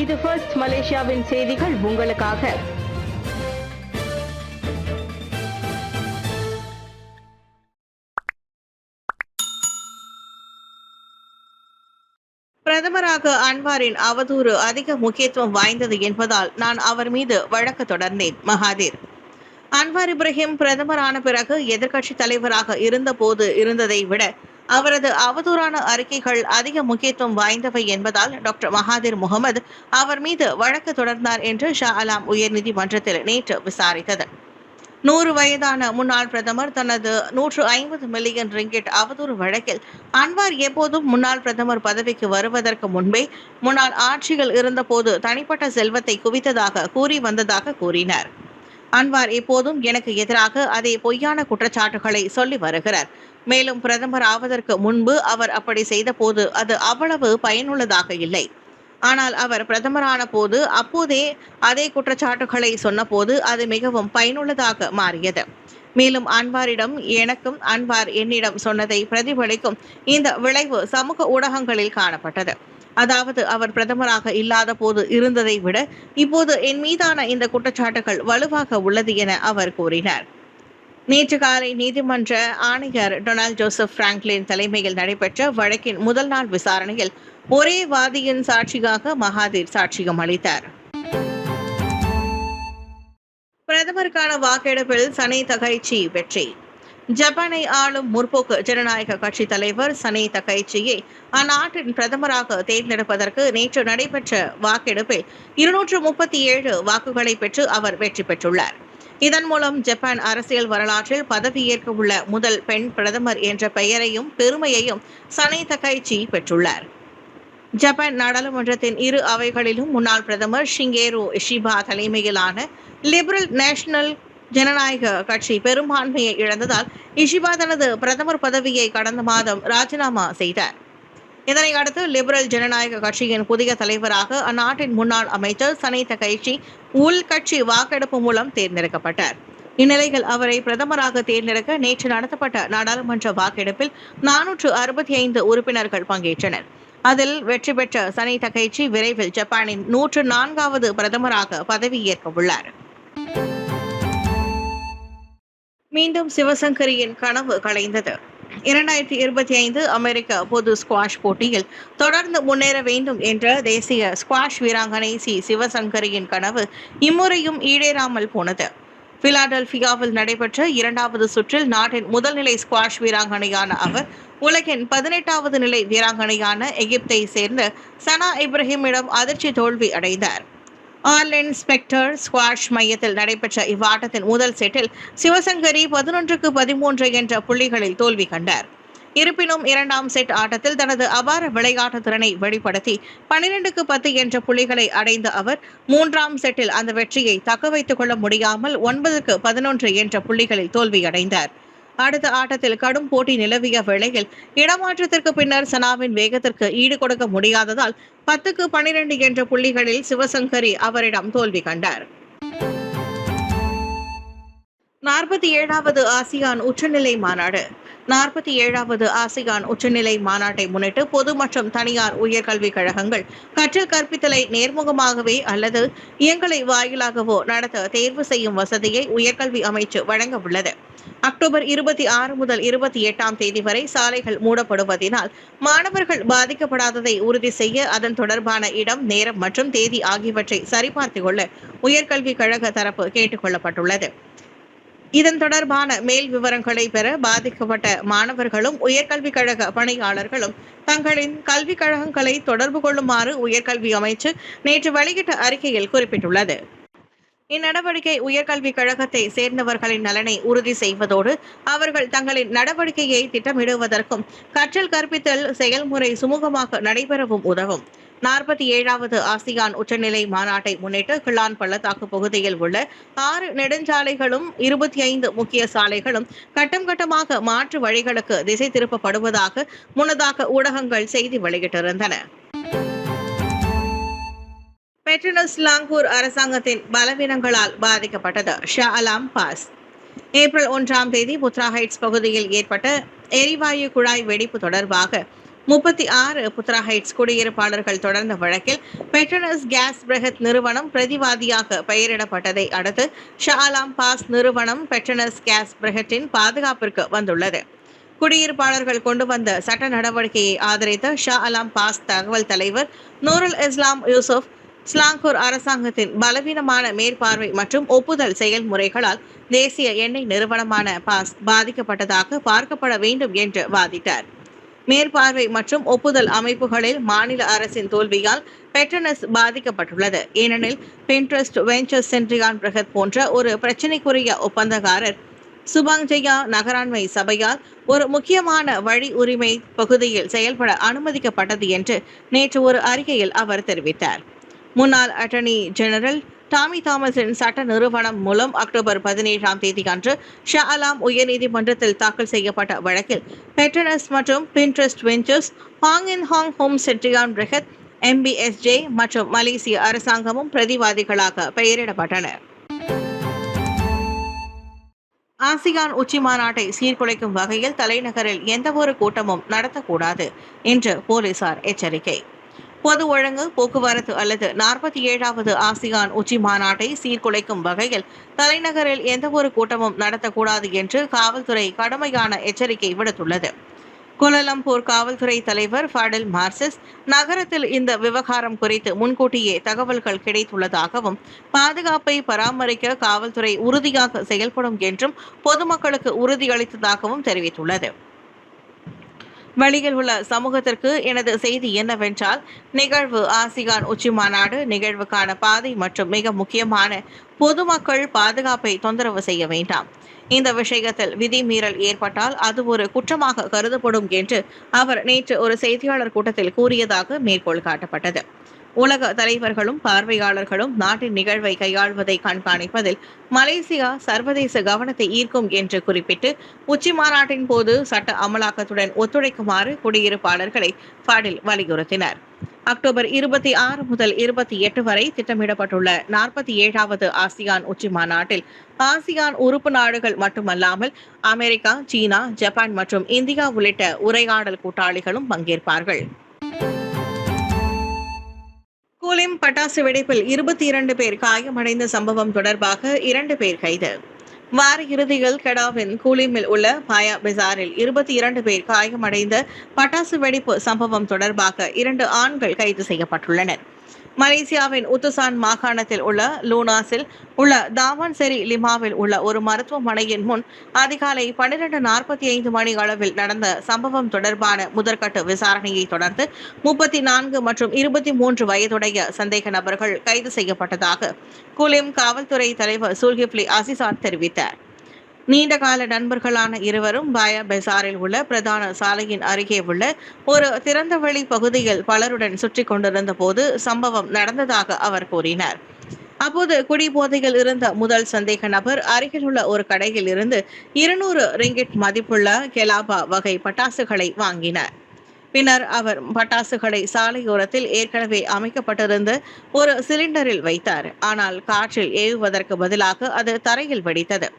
இது ஃபர்ஸ்ட் மலேசியாவின் செய்திகள் உங்களுக்காக. பிரதமராக அன்வாரின் அவதூறு அதிக முக்கியத்துவம் வாய்ந்தது என்பதால் நான் அவர் மீது வழக்கு தொடர்ந்தேன். மகாதீர். அன்வார் இப்ராஹிம் பிரதமரான பிறகு எதிர்க்கட்சித் தலைவராக இருந்தபோது இருந்ததை விட அவரது அவதூறான அறிக்கைகள் அதிக முக்கியத்துவம் வாய்ந்தவை என்பதால் டாக்டர் மகாதீர் முகமது அவர் மீது வழக்கு தொடர்ந்தார் என்று ஷா அலாம் உயர்நீதிமன்றத்தில் நேற்று விசாரித்தது. 100 வயதான முன்னாள் பிரதமர் தனது 150 மில்லியன் ரிங்கிட் அவதூறு வழக்கில் அன்வார் எப்போதும் முன்னாள் பிரதமர் பதவிக்கு வருவதற்கு முன்பே முன்னாள் ஆட்சிகள் இருந்தபோது தனிப்பட்ட செல்வத்தை குவித்ததாக கூறி வந்ததாக கூறினார். அன்வார் எப்போதும் எனக்கு எதிராக அதே பொய்யான குற்றச்சாட்டுகளை சொல்லி வருகிறார். மேலும் பிரதமர் ஆவதற்கு முன்பு அவர் அப்படி செய்த போது அது அவ்வளவு பயனுள்ளதாக இல்லை. ஆனால் அவர் பிரதமரான போது அப்போதே அதே குற்றச்சாட்டுகளை சொன்னபோது அது மிகவும் பயனுள்ளதாக மாறியது. மேலும் அன்வாரிடம் எனக்கும் அன்வார் என்னிடம் சொன்னதை பிரதிபலிக்கும் இந்த விளைவு சமூக ஊடகங்களில் காணப்பட்டது. அதாவது அவர் பிரதமராக இல்லாத போது இருந்ததை விட இப்போது என் மீதான இந்த குற்றச்சாட்டுகள் வலுவாக உள்ளது என அவர் கூறினார். நேற்று காலை நீதிமன்ற ஆணையர் டொனால்ட் ஜோசப் பிராங்க்லின் தலைமையில் நடைபெற்ற வழக்கின் முதல் நாள் விசாரணையில் ஒரே வாதியின் சாட்சியாக மகாதீர் சாட்சியம் அளித்தார். பிரதமருக்கான வாக்கெடுப்பில் சனே தகைச்சி வெற்றி. ஜப்பானை ஆளும் முற்போக்கு ஜனநாயக கட்சி தலைவர் சனே தகைச்சியை அந்நாட்டின் பிரதமராக தேர்ந்தெடுப்பதற்கு நேற்று நடைபெற்ற வாக்கெடுப்பில் 237 வாக்குகளை பெற்று அவர் வெற்றி பெற்றுள்ளார். இதன் மூலம் ஜப்பான் அரசியல் வரலாற்றில் பதவியேற்க உள்ள முதல் பெண் பிரதமர் என்ற பெயரையும் பெருமையையும் சனே தகைச்சி பெற்றுள்ளார். ஜப்பான் நாடாளுமன்றத்தின் இரு அவைகளிலும் முன்னாள் பிரதமர் ஷிங்கேரு இஷிபா தலைமையிலான லிபரல் நேஷனல் ஜனநாயக கட்சி பெரும்பான்மையை இழந்ததால் இஷிபா தனது பிரதமர் பதவியை கடந்த மாதம் ராஜினாமா செய்தார். இதனை அடுத்து லிபரல் ஜனநாயக கட்சியின் புதிய தலைவராக அந்நாட்டின் முன்னாள் அமைச்சர் சனே தகைச்சி உள்கட்சி வாக்கெடுப்பு மூலம் தேர்ந்தெடுக்கப்பட்டார். இந்நிலையில் அவரை பிரதமராக தேர்ந்தெடுக்க நேற்று நடத்தப்பட்ட நாடாளுமன்ற வாக்கெடுப்பில் 465 உறுப்பினர்கள் பங்கேற்றனர். அதில் வெற்றி பெற்ற சனே தகைச்சி விரைவில் ஜப்பானின் 104வது பிரதமராக பதவியேற்க உள்ளார். மீண்டும் சிவசங்கரியின் கனவு கலைந்தது. 2025 அமெரிக்க பொது ஸ்குவாஷ் போட்டியில் தொடர்ந்து முன்னேற வேண்டும் என்ற தேசிய ஸ்குவாஷ் வீராங்கனை சிவசங்கரியின் கனவு இம்முறையும் ஈடேறாமல் போனது. பிலாடெல்பியாவில் நடைபெற்ற 2வது சுற்றில் நாட்டின் முதல்நிலை ஸ்குவாஷ் வீராங்கனையான அவர் உலகின் 18வது நிலை வீராங்கனையான எகிப்தை சேர்ந்த சனா இப்ராஹிமிடம் அதிர்ச்சி தோல்வி அடைந்தார். ஆர்லின் ஸ்பெக்டர் ஸ்குவாஷ் மையத்தில் நடைபெற்ற இவ்வாட்டத்தின் முதல் செட்டில் சிவசங்கரி 11க்கு 13 என்ற புள்ளிகளில் தோல்வி கண்டார். இருப்பினும் 2ஆம் செட் ஆட்டத்தில் தனது அபார விளையாட்டு திறனை வெளிப்படுத்தி 12க்கு 10 என்ற புள்ளிகளை அடைந்த அவர் 3ஆம் செட்டில் அந்த வெற்றியை தக்க வைத்துக் கொள்ள முடியாமல் 9க்கு 11 என்ற புள்ளிகளில் தோல்வியடைந்தார். அடுத்த ஆட்டத்தில் கடும் போட்டி நிலவிய வேளையில் இடமாற்றத்திற்கு பின்னர் சனாவின் வேகத்திற்கு ஈடு கொடுக்க முடியாததால் 10க்கு 12 என்ற புள்ளிகளில் சிவசங்கரி அவரிடம் தோல்வி கண்டார். 47வது ஆசியான் உச்சநிலை மாநாடு. 47வது ஆசியான் உச்சநிலை மாநாட்டை முன்னிட்டு பொது மற்றும் தனியார் உயர்கல்விக் கழகங்கள் கற்றல் கற்பித்தலை நேர்முகமாகவே அல்லது இயங்கலை வாயிலாகவோ நடத்த தேர்வு செய்யும் வசதியை உயர்கல்வி அமைச்சு வழங்க உள்ளது. அக்டோபர் 26 முதல் 28ஆம் தேதி வரை சாலைகள் மூடப்படுவதனால் மாணவர்கள் பாதிக்கப்படாததை உறுதி செய்ய அதன் தொடர்பான இடம், நேரம் மற்றும் தேதி ஆகியவற்றை சரிபார்த்துக் கொள்ள உயர்கல்விக் கழக தரப்பு கேட்டுக் கொள்ளப்பட்டுள்ளது. இதன் தொடர்பான மேல் விவரங்களை பெற பாதிக்கப்பட்ட மாணவர்களும் உயர்கல்விக் கழக பணியாளர்களும் தங்களின் கல்விக் கழகங்களை தொடர்பு கொள்ளுமாறு உயர்கல்வி அமைச்சு நேற்று வெளியிட்ட அறிக்கையில் குறிப்பிட்டுள்ளது. இந்நடவடிக்கை உயர்கல்விக் கழகத்தை சேர்ந்தவர்களின் நலனை உறுதி செய்வதோடு அவர்கள் தங்களின் நடவடிக்கையை திட்டமிடுவதற்கும் கற்றல் கற்பித்தல் செயல்முறை சுமூகமாக நடைபெறவும் உதவும். 47வது ஆசியான் உச்சநிலை மாநாட்டை முன்னிட்டு கிளான் பள்ளத்தாக்கு பகுதியில் உள்ள 6 நெடுஞ்சாலைகளும் 25 முக்கிய சாலைகளும் கட்டம் கட்டமாக மாற்று வழிகளுக்கு திசை திருப்பப்படுவதாக முன்னதாக ஊடகங்கள் செய்தி வெளியிட்டிருந்தன. பெட்ரோனஸ் லாங்கூர் அரசாங்கத்தின் பலவீனங்களால் பாதிக்கப்பட்டது. ஷா அலாம் பாஸ். ஏப்ரல் 1ஆம் தேதி புத்ரா ஹைட்ஸ் பகுதியில் ஏற்பட்ட எரிவாயு குழாய் வெடிப்பு தொடர்பாக 36 புத்ரா ஹைட்ஸ் குடியிருப்பாளர்கள் தொடர்ந்த வழக்கில் பெட்ரோனஸ் கேஸ் பிரஹத் நிறுவனம் பிரதிவாதியாக பெயரிடப்பட்டதை அடுத்து ஷா ஆலம் பாஸ் நிறுவனம் பெட்ரோனஸ் கேஸ் பிரஹத்தின் பாதுகாப்பிற்கு வந்துள்ளது. குடியிருப்பாளர்கள் கொண்டு வந்த சட்ட நடவடிக்கையை ஆதரித்த ஷா ஆலம் பாஸ் தகவல் தலைவர் நூருல் இஸ்லாம் யூசுப், ஸ்லாங்கூர் அரசாங்கத்தின் பலவீனமான மேற்பார்வை மற்றும் ஒப்புதல் செயல்முறைகளால் தேசிய எண்ணெய் நிறுவனமான பாஸ் பாதிக்கப்பட்டதாக பார்க்கப்பட வேண்டும் என்று வாதிட்டார். மேற்பார்வை மற்றும் ஒப்புதல் அமைப்புகளில் மாநில அரசின் தோல்வியால் பெட்ரோனஸ் பாதிக்கப்பட்டுள்ளது. ஏனெனில் பின்ட்ரஸ்ட் வெஞ்சர்ஸ் சென்ட்ரியான் பிரகத் போன்ற ஒரு பிரச்சினைக்குரிய ஒப்பந்தக்காரர் சுபாங்ஜயா நகராண்மை சபையால் ஒரு முக்கியமான வழி உரிமை பகுதியில் செயல்பட அனுமதிக்கப்பட்டது என்று நேற்று ஒரு அறிக்கையில் அவர் தெரிவித்தார். முன்னாள் அட்டர்னி ஜெனரல் டாமி தாமஸின் சட்ட நிறுவனம் மூலம் அக்டோபர் 17ஆம் தேதி அன்று ஷா ஆலம் உயர்நீதிமன்றத்தில் தாக்கல் செய்யப்பட்ட வழக்கில் பெட்ரோனஸ் மற்றும் பின்ட்ரஸ்ட் வெஞ்சர்ஸ், ஹாங் இன் ஹாங் ஹோம் சென்ட்ரியான் பிரஹத், MBSJ மற்றும் மலேசிய அரசாங்கமும் பிரதிவாதிகளாக பெயரிடப்பட்டனர். ஆசியான் உச்சி மாநாட்டை சீர்குலைக்கும் வகையில் தலைநகரில் எந்தவொரு கூட்டமும் நடத்தக்கூடாது என்று போலீசார் எச்சரிக்கை. பொது ஒழுங்கு, போக்குவரத்து அல்லது 47வது ஆசியான் உச்சி மாநாட்டை சீர்குலைக்கும் வகையில் தலைநகரில் எந்தவொரு கூட்டமும் நடத்தக்கூடாது என்று காவல்துறை கடுமையான எச்சரிக்கை விடுத்துள்ளது. கோலாலம்பூர் காவல்துறை தலைவர் ஃபாடில் மார்சிஸ் நகரத்தில் இந்த விவகாரம் குறித்து முன்கூட்டியே தகவல்கள் கிடைத்துள்ளதாகவும் பாதுகாப்பை பராமரிக்க காவல்துறை உறுதியாக செயல்படும் என்றும் பொதுமக்களுக்கு உறுதியளித்ததாகவும் தெரிவித்துள்ளது. வெளியில் உள்ள சமூகத்திற்கு எனது செய்தி என்னவென்றால், நிகழ்வு ஆசியான் உச்சி மாநாடு நிகழ்வுக்கான பாதை மற்றும் மிக முக்கியமான பொதுமக்கள் பாதுகாப்பை தொந்தரவு செய்ய வேண்டாம். இந்த விஷயத்தில் விதிமீறல் ஏற்பட்டால் அது ஒரு குற்றமாக கருதப்படும் என்று அவர் நேற்று ஒரு செய்தியாளர் கூட்டத்தில் கூறியதாக மேற்கோள் காட்டப்பட்டது. உலக தலைவர்களும் பார்வையாளர்களும் நாட்டின் நிகழ்வை கையாள்வதை கண்காணிப்பதில் மலேசியா சர்வதேச கவனத்தை ஈர்க்கும் என்று குறிப்பிட்டு உச்சி மாநாட்டின் போது சட்ட அமலாக்கத்துடன் ஒத்துழைக்குமாறு குடியிருப்பாளர்களை ஃபாடில் வலியுறுத்தினர். அக்டோபர் 26 முதல் 28 வரை திட்டமிடப்பட்டுள்ள 47வது ஆசியான் உச்சி மாநாட்டில் ஆசியான் உறுப்பு நாடுகள் மட்டுமல்லாமல் அமெரிக்கா, சீனா, ஜப்பான் மற்றும் இந்தியா உள்ளிட்ட உரையாடல் கூட்டாளிகளும் பங்கேற்பார்கள். கூலிம் பட்டாசு வெடிப்பில் 22 பேர் காயமடைந்த சம்பவம் தொடர்பாக 2 பேர் கைது. வார இறுதியில் கெடாவின் கூலிமில் உள்ள பாயா பஜாரில் 22 பேர் காயமடைந்த பட்டாசு வெடிப்பு சம்பவம் தொடர்பாக 2 ஆண்கள் கைது செய்யப்பட்டுள்ளனர். மலேசியாவின் உத்துசான் மாகாணத்தில் உள்ள லூனாஸில் உள்ள தாவான் செரி லிமாவில் உள்ள ஒரு மருத்துவமனையின் முன் அதிகாலை 12:45 மணி அளவில் நடந்த சம்பவம் தொடர்பான முதற்கட்ட விசாரணையை தொடர்ந்து 34 மற்றும் 23 வயதுடைய சந்தேக நபர்கள் கைது செய்யப்பட்டதாக கூலிம் காவல்துறை தலைவர் சுல்கிப்லி அசிசான் தெரிவித்தார். நீண்டகால நண்பர்களான இருவரும் பாயா பெசாரில் உள்ள பிரதான சாலையின் அருகே உள்ள ஒரு திறந்தவெளி பகுதியில் பலருடன் சுற்றி கொண்டிருந்த போது சம்பவம் நடந்ததாக அவர் கூறினார். அப்போது குடிபோதையில் இருந்த முதல் சந்தேக நபர் அருகில் உள்ள ஒரு கடையில் இருந்து 200 ரிங்கிட் மதிப்புள்ள கெலாபா வகை பட்டாசுகளை வாங்கினார். பின்னர் அவர் பட்டாசுகளை சாலையோரத்தில் ஏற்கனவே அமைக்கப்பட்டிருந்த ஒரு சிலிண்டரில் வைத்தார். ஆனால் காற்றில் ஏவுவதற்கு பதிலாக அது தரையில் வெடித்தது.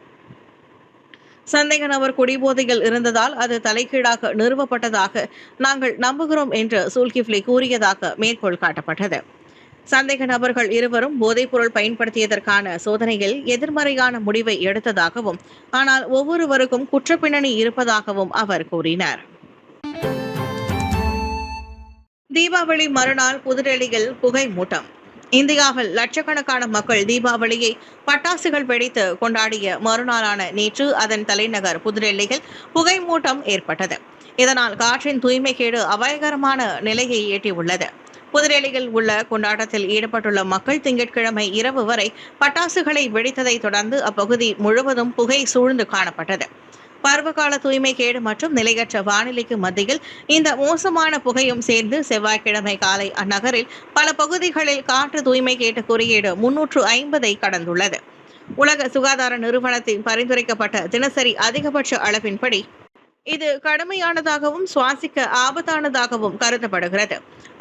சந்தேக நபர் குடிபோதையில் இருந்ததால் அது தலைகீழாக நிறுவப்பட்டதாக நாங்கள் நம்புகிறோம் என்று சுல்கிப்லி கூறியதாக மேற்கோள் காட்டப்பட்டது. சந்தேக நபர்கள் இருவரும் போதைப்பொருள் பயன்படுத்தியதற்கான சோதனையில் எதிர்மறையான முடிவை எடுத்ததாகவும் ஆனால் ஒவ்வொருவருக்கும் குற்றப்பின்னணி இருப்பதாகவும் அவர் கூறினார். தீபாவளி மறுநாள் புதுடெல்லியில் புகை மூட்டம். இந்தியாவில் லட்சக்கணக்கான மக்கள் தீபாவளியை பட்டாசுகள் வெடித்து கொண்டாடிய மறுநாளான நேற்று அதன் தலைநகர் புதுடெல்லியில் புகை மூட்டம் ஏற்பட்டது. இதனால் காற்றின் தூய்மைக்கேடு அபாயகரமான நிலையை எட்டியுள்ளது. புதுடெல்லியில் உள்ள கொண்டாட்டத்தில் ஈடுபட்டுள்ள மக்கள் திங்கட்கிழமை இரவு வரை பட்டாசுகளை வெடித்ததை தொடர்ந்து அப்பகுதி முழுவதும் புகை சூழ்ந்து காணப்பட்டது. பருவகால தூய்மைக்கேடு மற்றும் நிலையற்ற வானிலைக்கு மத்தியில் இந்த மோசமான புகையும் சேர்ந்து செவ்வாய்க்கிழமை காலை அந்நகரில் பல பகுதிகளில் காற்று தூய்மைக்கேட்டு குறியீடு 350ஐ கடந்துள்ளது. உலக சுகாதார நிறுவனத்தின் பரிந்துரைக்கப்பட்ட தினசரி அதிகபட்ச அளவின்படி இது கடுமையானதாகவும் சுவாசிக்க ஆபத்தானதாகவும் கருதப்படுகிறது.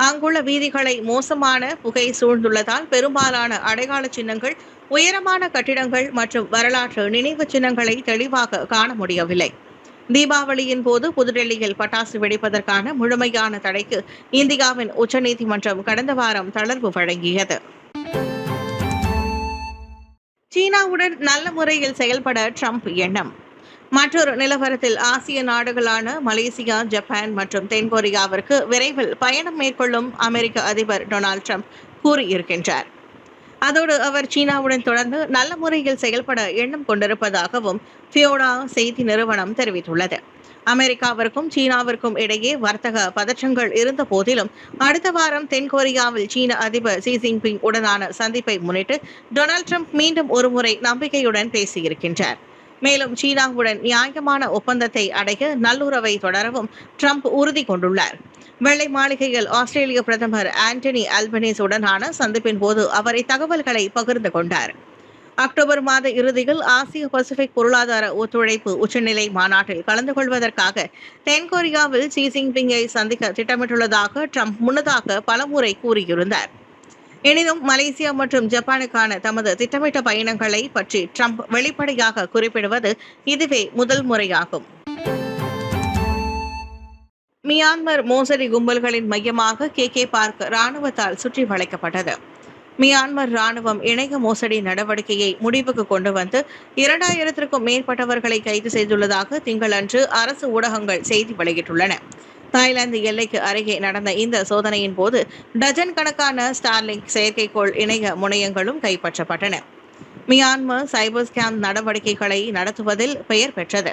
அங்குள்ள வீதிகளை மோசமான புகை சூழ்ந்துள்ளதால் பெரும்பாலான அடையாள சின்னங்கள், உயரமான கட்டிடங்கள் மற்றும் வரலாற்று நினைவு சின்னங்களை தெளிவாக காண முடியவில்லை. தீபாவளியின் போது புதுடெல்லியில் பட்டாசு வெடிப்பதற்கான முழுமையான தடைக்கு இந்தியாவின் உச்சநீதிமன்றம் கடந்த வாரம் தளர்வு வழங்கியது. சீனாவுடன் நல்ல முறையில் செயல்பட ட்ரம்ப் எண்ணம். மற்றொரு நிலவரத்தில் ஆசிய நாடுகளான மலேசியா, ஜப்பான் மற்றும் தென்கொரியாவிற்கு விரைவில் பயணம் மேற்கொள்ளும் அமெரிக்க அதிபர் டொனால்டு ட்ரம்ப் கூறியிருக்கின்றார். அதோடு அவர் சீனாவுடன் தொடர்ந்து நல்ல முறையில் செயல்பட எண்ணம் கொண்டிருப்பதாகவும் ஃபியோடா செய்தி நிறுவனம் தெரிவித்துள்ளது. அமெரிக்காவிற்கும் சீனாவிற்கும் இடையே வர்த்தக பதற்றங்கள் இருந்த போதிலும் அடுத்த வாரம் தென்கொரியாவில் சீன அதிபர் ஷி ஜின்பிங் உடனான சந்திப்பை முன்னிட்டு டொனால்டு ட்ரம்ப் மீண்டும் ஒருமுறை நம்பிக்கையுடன் பேசியிருக்கின்றார். மேலும் சீனாவுடன் நியாயமான ஒப்பந்தத்தை அடைய நல்லுறவை தொடரவும் ட்ரம்ப் உறுதி கொண்டுள்ளார். வெள்ளை மாளிகையில் ஆஸ்திரேலிய பிரதமர் ஆண்டனி அல்பனீஸ் உடனான சந்திப்பின் போது அவர் இத்தகவல்களை பகிர்ந்து கொண்டார். அக்டோபர் மாத இறுதியில் ஆசிய பசிபிக் பொருளாதார ஒத்துழைப்பு உச்சநிலை மாநாட்டில் கலந்து கொள்வதற்காக தென்கொரியாவில் ஷி ஜின்பிங்கை சந்திக்க திட்டமிட்டுள்ளதாக ட்ரம்ப் முன்னதாக பலமுறை கூறியிருந்தார். எனினும் மலேசியா மற்றும் ஜப்பானுக்கான தமது திட்டமிட்ட பயணங்களை பற்றி ட்ரம்ப் வெளிப்படையாக குறிப்பிடுவது இதுவே முதல் முறையாகும். மியான்மர் மோசடி கும்பல்களின் மையமாக கே பார்க் ராணுவத்தால் சுற்றி வளைக்கப்பட்டது. மியான்மர் ராணுவம் இணைய மோசடி நடவடிக்கையை முடிவுக்கு கொண்டு வந்து 2000க்கும் மேற்பட்டவர்களை கைது செய்துள்ளதாக திங்களன்று அரசு ஊடகங்கள் செய்தி வெளியிட்டுள்ளன. தாய்லாந்து எல்லைக்கு அருகே நடந்த இந்த சோதனையின் போது டஜன் கணக்கான ஸ்டார்லிங்க் செயற்கைக்கோள் இணைய முனையங்களும் கைப்பற்றப்பட்டன. மியான்மர் சைபர் ஸ்கேம் நடவடிக்கைகளை நடத்துவதில் பெயர் பெற்றது.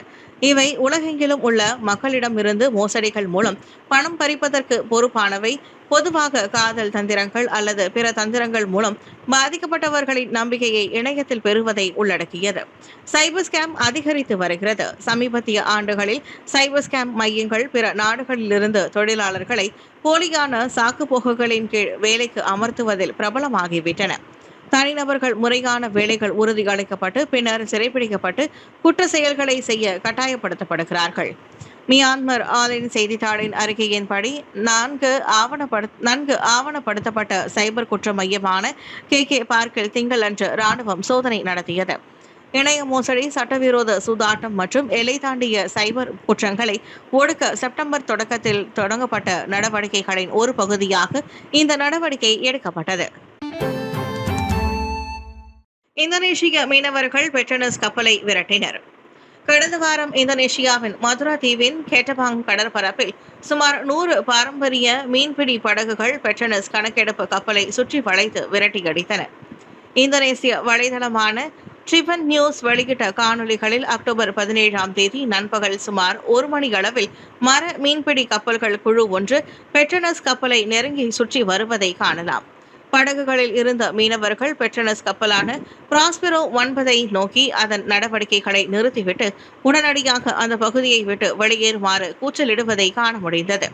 இவை உலகெங்கிலும் உள்ள மக்களிடமிருந்து மோசடிகள் மூலம் பணம் பறிப்பதற்கு பொறுப்பானவை. பொதுவாக காதல் தந்திரங்கள் அல்லது பிற தந்திரங்கள் மூலம் பாதிக்கப்பட்டவர்களின் நம்பிக்கையை இணையத்தில் பெறுவதை உள்ளடக்கியது. சைபர் ஸ்கேம் அதிகரித்து வருகிறது. சமீபத்திய ஆண்டுகளில் சைபர் ஸ்கேம் மையங்கள் பிற நாடுகளிலிருந்து தொழிலாளர்களை போலியான சாக்குப்போக்குகளின் கீழ் வேலைக்கு அமர்த்துவதில் பிரபலமாகிவிட்டன. தனிநபர்கள் முறையான வேலைகள் உறுதியளிக்கப்பட்டு பின்னர் சிறைப்பிடிக்கப்பட்டு குற்ற செயல்களை செய்ய கட்டாயப்படுத்தப்படுகிறார்கள். மியான்மர் ஆலின் செய்தித்தாளின் அறிக்கையின்படி நன்கு ஆவணப்படுத்தப்பட்ட சைபர் குற்ற மையமான கே பார்க்கில் திங்களன்று ராணுவம் சோதனை நடத்தியது. இணைய மோசடி, சட்டவிரோத சூதாட்டம் மற்றும் எல்லை தாண்டிய சைபர் குற்றங்களை ஒடுக்க செப்டம்பர் தொடக்கத்தில் தொடங்கப்பட்ட நடவடிக்கைகளின் ஒரு பகுதியாக இந்த நடவடிக்கை எடுக்கப்பட்டது. இந்தோனேஷிய மீனவர்கள் பெட்ரோனஸ் கப்பலை விரட்டினர். கடந்த வாரம் இந்தோனேஷியாவின் மதுரா தீவின் கேட்டபாங் கடற்பரப்பில் சுமார் 100 பாரம்பரிய மீன்பிடி படகுகள் பெட்ரோனஸ் கணக்கெடுப்பு கப்பலை சுற்றி வளைத்து விரட்டியடித்தன. இந்தோனேசிய வலைதளமான ட்ரிபன் நியூஸ் வெளியிட்ட காணொலிகளில் அக்டோபர் 17ஆம் தேதி நண்பகல் சுமார் 1 மணி அளவில் மர மீன்பிடி கப்பல்கள் குழு ஒன்று பெட்ரோனஸ் கப்பலை நெருங்கி சுற்றி வருவதை காணலாம். படகுகளில் இருந்த மீனவர்கள் பெட்ரோனஸ் கப்பலான பிராஸ்பெரோ 9 நோக்கி அதன் நடவடிக்கைகளை நிறுத்திவிட்டு உடனடியாக அந்த பகுதியை விட்டு வெளியேறுமாறு கூச்சலிடுவதை காண முடிந்தது.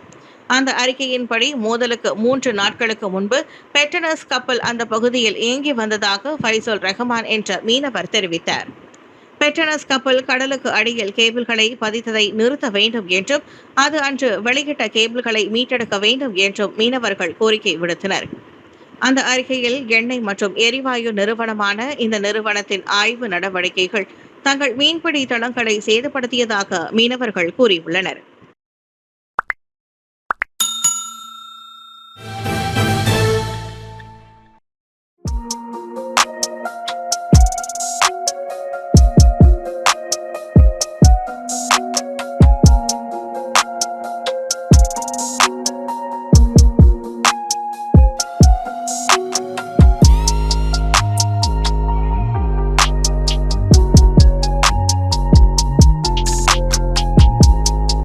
அந்த அறிக்கையின்படி மோதலுக்கு 3 நாட்களுக்கு முன்பு பெட்ரோனஸ் கப்பல் அந்த பகுதியில் இயங்கி வந்ததாக ஃபைசல் ரஹ்மான் என்ற மீனவர் தெரிவித்தார். பெட்ரோனஸ் கப்பல் கடலுக்கு அடியில் கேபிள்களை பதித்ததை நிறுத்த வேண்டும் என்றும் அது அன்று வெளியிட்ட கேபிள்களை மீட்டெடுக்க வேண்டும் என்றும் மீனவர்கள் கோரிக்கை விடுத்தனர். அந்த அறிக்கையில் எண்ணெய் மற்றும் எரிவாயு நிறுவனமான இந்த நிறுவனத்தின் ஆய்வு நடவடிக்கைகள் தங்கள் மீன்பிடி தளங்களை சேதப்படுத்தியதாக மீனவர்கள் கூறியுள்ளனர்.